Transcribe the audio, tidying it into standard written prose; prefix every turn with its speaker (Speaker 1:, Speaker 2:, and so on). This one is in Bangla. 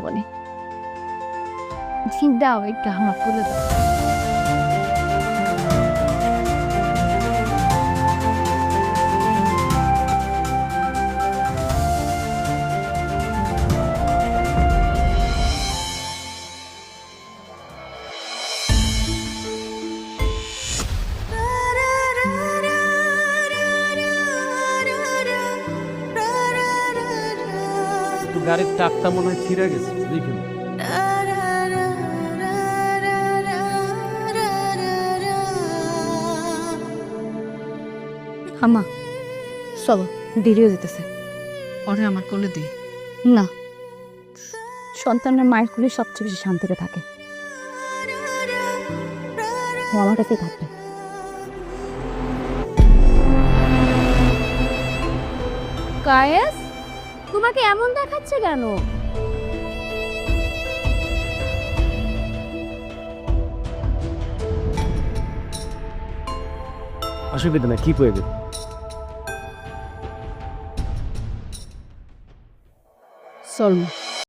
Speaker 1: মানে দাও একটু আমার করে দাও।
Speaker 2: গাড়ির টাকটা মনে হয় ছিঁড়ে গেছে দেখুন।
Speaker 1: আমা চলো, দেরিও যেতেছে।
Speaker 3: ওরে আমার কোলে দি।
Speaker 1: না, সন্তানের মায়ের কোলে সবচেয়ে বেশি শান্তিতে থাকে। ও আমার কাছেই থাকবে। কায়েস, তোমাকে এমন দেখাচ্ছে কেন?
Speaker 2: অসুবিধা না, কি প্রয়োজন?
Speaker 1: চল